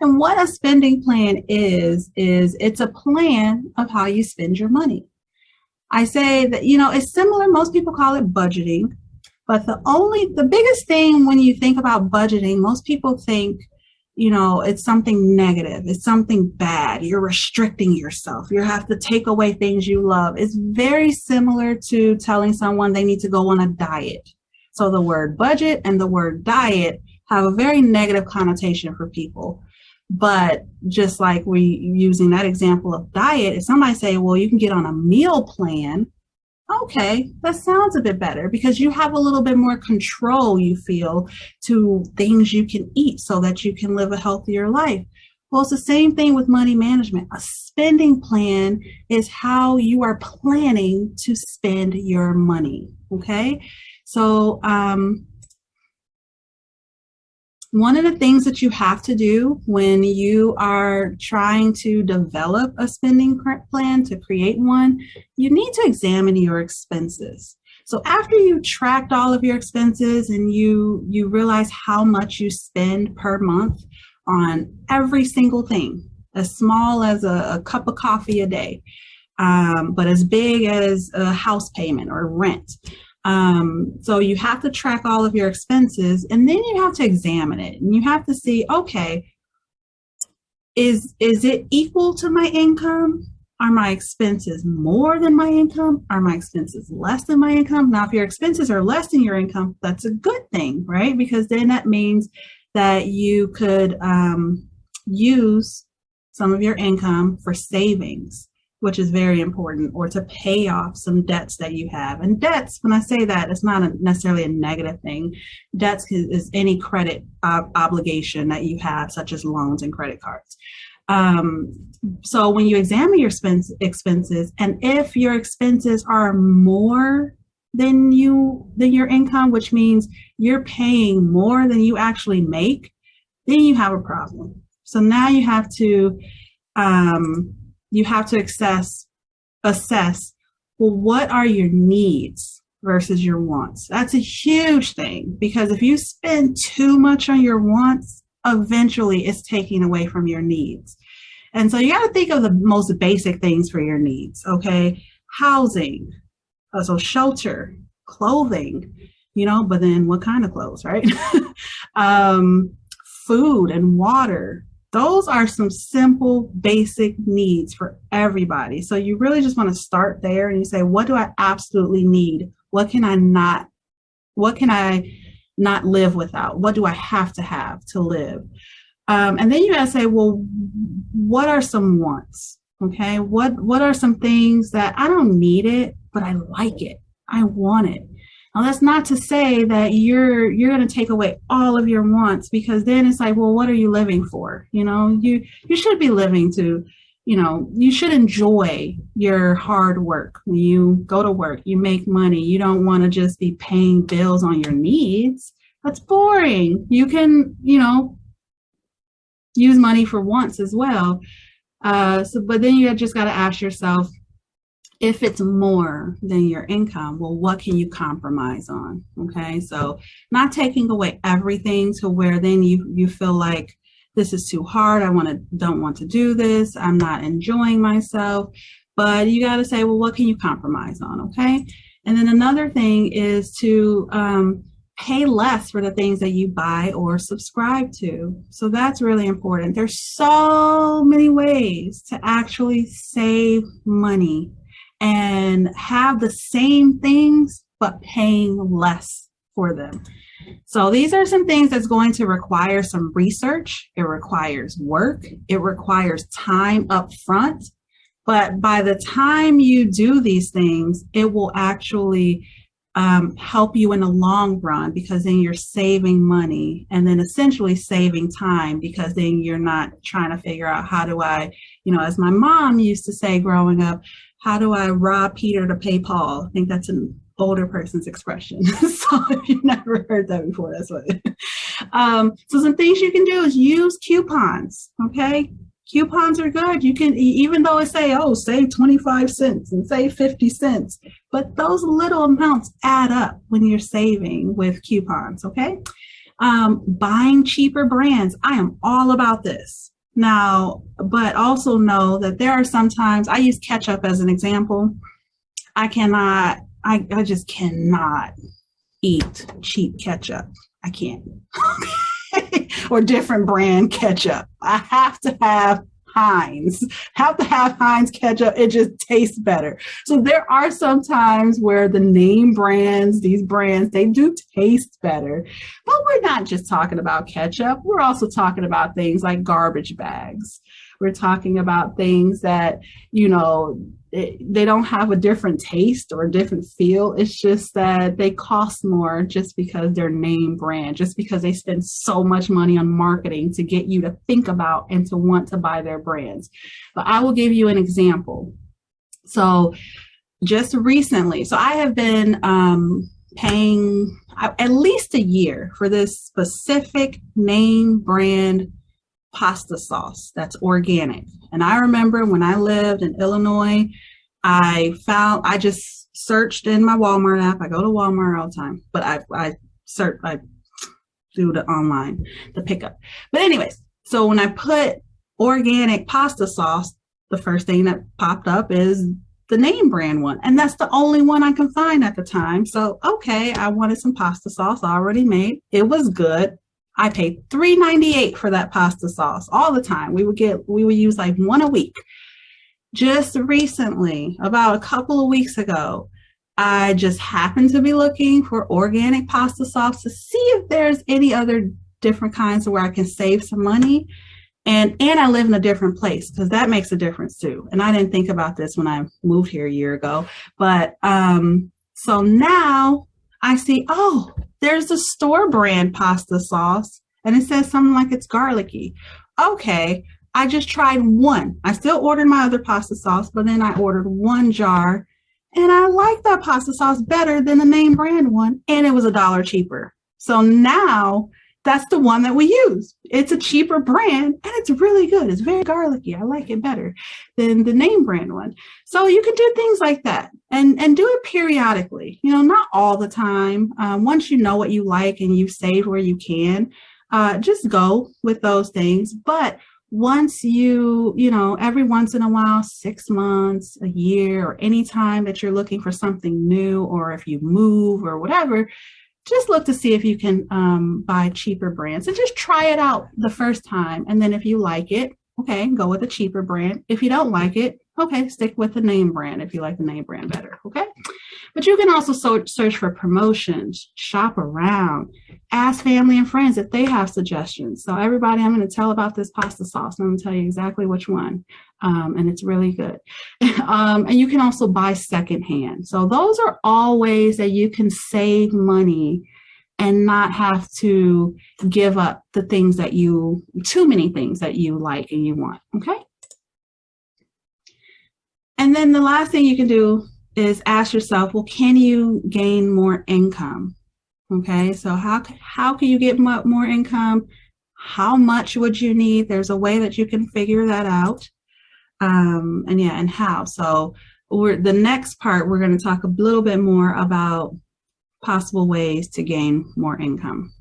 And what a spending plan is it's a plan of how you spend your money. I say that, it's similar. Most people call it budgeting, but the biggest thing when you think about budgeting, most people think, it's something negative. It's something bad. You're restricting yourself. You have to take away things you love. It's very similar to telling someone they need to go on a diet. So the word budget and the word diet have a very negative connotation for people. But just like we using that example of diet, if somebody say, well, you can get on a meal plan, okay, that sounds a bit better because you have a little bit more control, you feel, to things you can eat so that you can live a healthier life. Well, it's the same thing with money management. A spending plan is how you are planning to spend your money, okay? So, one of the things that you have to do when you are trying to develop a spending plan, to create one, you need to examine your expenses. So after you tracked all of your expenses and you realize how much you spend per month on every single thing, as small as a cup of coffee a day, but as big as a house payment or rent. So you have to track all of your expenses, and then you have to examine it, and you have to see, okay, is it equal to my income? Are my expenses more than my income? Are my expenses less than my income? Now, if your expenses are less than your income, that's a good thing, right? Because then that means that you could use some of your income for savings, which is very important, or to pay off some debts that you have. And debts, when I say that, it's not necessarily a negative thing. Debts is any credit obligation that you have, such as loans and credit cards. So when you examine your expenses, and if your expenses are more than your income, which means you're paying more than you actually make, then you have a problem. So now you have to assess, well, what are your needs versus your wants? That's a huge thing, because if you spend too much on your wants, eventually it's taking away from your needs. And so you got to think of the most basic things for your needs, okay? Housing, so shelter, clothing, but then what kind of clothes, right? Food and water. Those are some simple, basic needs for everybody. So you really just want to start there and you say, what do I absolutely need? What can I not live without? What do I have to live? And then you got to say, well, what are some wants? Okay. What are some things that I don't need it, but I like it. I want it. Now, that's not to say that you're going to take away all of your wants, because then it's like, well, what are you living for? You should be living to, you should enjoy your hard work. When you go to work, you make money. You don't want to just be paying bills on your needs. That's boring. You can, use money for wants as well. But then you just got to ask yourself, if it's more than your income, well, what can you compromise on? Okay, so not taking away everything to where then you feel like this is too hard. Don't want to do this. I'm not enjoying myself. But you got to say, well, what can you compromise on? Okay, and then another thing is to pay less for the things that you buy or subscribe to. So that's really important. There's so many ways to actually save money and have the same things, but paying less for them. So these are some things that's going to require some research. It requires work. It requires time up front. But by the time you do these things, it will actually help you in the long run, because then you're saving money and then essentially saving time, because then you're not trying to figure out how do I, as my mom used to say growing up, how do I rob Peter to pay Paul? I think that's an older person's expression. So if you've never heard that before, that's what it is. So some things you can do is use coupons, okay? Coupons are good. You can, even though it say, oh, save 25 cents and save 50 cents, but those little amounts add up when you're saving with coupons, okay? Buying cheaper brands. I am all about this. Now, but also know that there are sometimes, I use ketchup as an example. I just cannot eat cheap ketchup. I can't. Or different brand ketchup. I have to have Heinz. Have to have Heinz ketchup. It just tastes better. So there are some times where the name brands, these brands, they do taste better. But we're not just talking about ketchup. We're also talking about things like garbage bags. We're talking about things that, they don't have a different taste or a different feel. It's just that they cost more just because they're name brand, just because they spend so much money on marketing to get you to think about and to want to buy their brands. But I will give you an example. So just recently, I have been paying at least a year for this specific name brand pasta sauce that's organic. And I remember when I lived in Illinois, I just searched in my Walmart app. I go to Walmart all the time, but I do the online, the pickup. But anyways, so when I put organic pasta sauce, the first thing that popped up is the name brand one. And that's the only one I can find at the time. So, okay, I wanted some pasta sauce already made. It was good. I paid $3.98 for that pasta sauce all the time. We would use like one a week. Just recently, about a couple of weeks ago, I just happened to be looking for organic pasta sauce to see if there's any other different kinds where I can save some money. And I live in a different place, because that makes a difference too. And I didn't think about this when I moved here a year ago. But so now I see, oh, there's a store brand pasta sauce and it says something like it's garlicky. Okay, I just tried one. I still ordered my other pasta sauce, but then I ordered one jar and I like that pasta sauce better than the name brand one, and it was $1 cheaper. So now that's the one that we use. It's a cheaper brand and it's really good. It's very garlicky. I like it better than the name brand one. So you can do things like that and do it periodically, not all the time. Once you know what you like and you've saved where you can, just go with those things. But once every once in a while, 6 months, a year, or any time that you're looking for something new, or if you move or whatever, just look to see if you can buy cheaper brands and just try it out the first time. And then if you like it, okay, go with a cheaper brand. If you don't like it, okay, stick with the name brand if you like the name brand better, okay? But you can also search for promotions, shop around, ask family and friends if they have suggestions. So everybody, I'm going to tell about this pasta sauce. I'm going to tell you exactly which one. And it's really good. And you can also buy secondhand. So those are all ways that you can save money and not have to give up too many things that you like and you want. Okay. And then the last thing you can do is ask yourself, well, can you gain more income? Okay. So how can you get more income? How much would you need? There's a way that you can figure that out. And how. So the next part, we're going to talk a little bit more about possible ways to gain more income.